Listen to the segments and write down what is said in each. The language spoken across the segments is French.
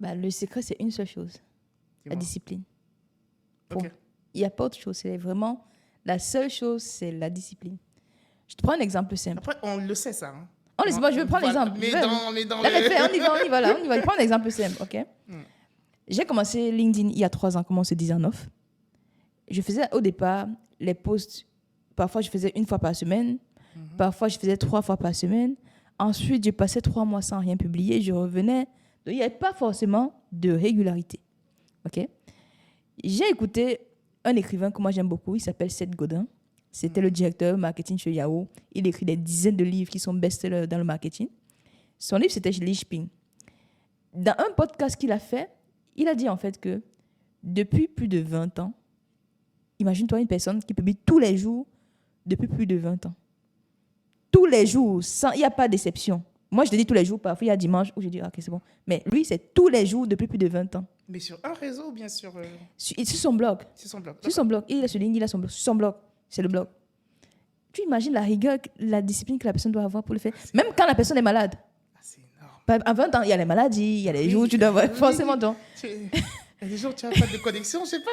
Le secret, c'est une seule chose. La discipline. Ok. Il n'y a pas autre chose. C'est vraiment la seule chose, c'est la discipline. Je te prends un exemple simple. Après, on le sait, ça. Hein. Je vais prendre l'exemple. On est dans on y va là. On y va. Je prends un exemple simple, ok? J'ai commencé LinkedIn il y a 3 ans, comme on se disait en off. Je faisais au départ les posts. Parfois, je faisais 1 fois par semaine. Parfois, je faisais 3 fois par semaine. Ensuite, je passais 3 mois sans rien publier. Je revenais. Donc, il n'y avait pas forcément de régularité. Ok? J'ai écouté un écrivain que moi j'aime beaucoup. Il s'appelle Seth Godin. C'était le directeur marketing chez Yahoo. Il écrit des dizaines de livres qui sont best-sellers dans le marketing. Son livre, c'était Lichping. Dans un podcast qu'il a fait, il a dit en fait que depuis plus de 20 ans, imagine-toi une personne qui publie tous les jours depuis plus de 20 ans. Tous les jours, il n'y a pas d'exception. Moi, je te dis tous les jours, parfois il y a dimanche où je dis, ok, c'est bon. Mais lui, c'est tous les jours depuis plus de 20 ans. Mais sur un réseau ou bien sur... Sur son blog. Sur son blog. Sur son blog. Il est sur LinkedIn, il a son blog. Sur son blog. C'est le blog. Tu imagines la rigueur, la discipline que la personne doit avoir pour le faire. Même quand la personne est malade. C'est énorme. À 20 ans, il y a les maladies, il y a les jours où tu dois avoir... Forcément, donc. Il y a des jours où tu n'as pas de connexion, je ne sais pas.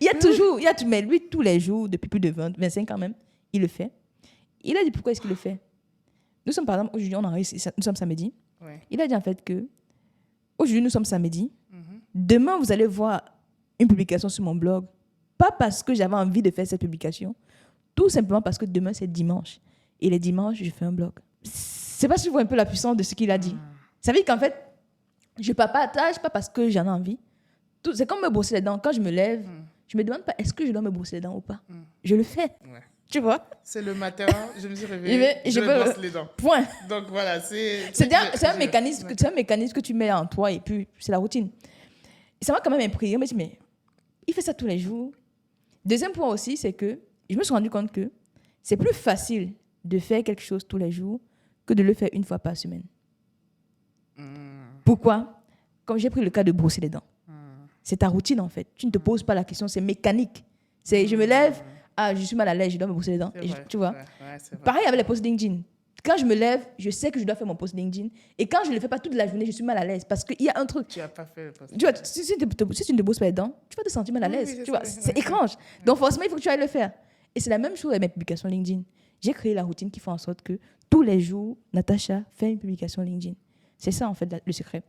Il y a toujours... Mais lui, tous les jours, depuis plus de 25 ans même, il le fait. Il a dit pourquoi est-ce qu'il le fait. Nous sommes, par exemple, aujourd'hui, nous sommes samedi. Ouais. Il a dit en fait que aujourd'hui, nous sommes samedi. Demain, vous allez voir une publication sur mon blog. Pas parce que j'avais envie de faire cette publication, tout simplement parce que demain, c'est dimanche. Et les dimanches, je fais un blog. C'est pas si vous voyez un peu la puissance de ce qu'il a dit. Ça veut dire qu'en fait, je ne partage pas parce que j'en ai envie. C'est comme me brosser les dents. Quand je me lève, je me demande pas est-ce que je dois me brosser les dents ou pas. Je le fais. Ouais. Tu vois? C'est le matin, je me suis réveillée, je me brosse les dents. Point. Donc voilà, c'est un mécanisme que tu mets en toi et puis c'est la routine. Et ça m'a quand même imprégné. Je me dis, mais il fait ça tous les jours. Deuxième point aussi, c'est que je me suis rendu compte que c'est plus facile de faire quelque chose tous les jours que de le faire 1 fois par semaine. Pourquoi? Comme j'ai pris le cas de brosser les dents. C'est ta routine en fait. Tu ne te poses pas la question, c'est mécanique. Je me lève, je suis mal à l'aise, je dois me brosser les dents. Tu vois? Pareil avec les posts LinkedIn. Quand je me lève, je sais que je dois faire mon post LinkedIn. Et quand je ne le fais pas toute la journée, je suis mal à l'aise. Parce qu'il y a un truc. Tu n'as pas fait le post. Tu vois, si tu ne te brosses pas les dents, tu vas te sentir mal à l'aise. Oui, tu vois, c'est étrange. Donc forcément, il faut que tu ailles le faire. Et c'est la même chose avec mes publications LinkedIn. J'ai créé la routine qui fait en sorte que tous les jours, Natacha fait une publication LinkedIn. C'est ça, en fait, le secret.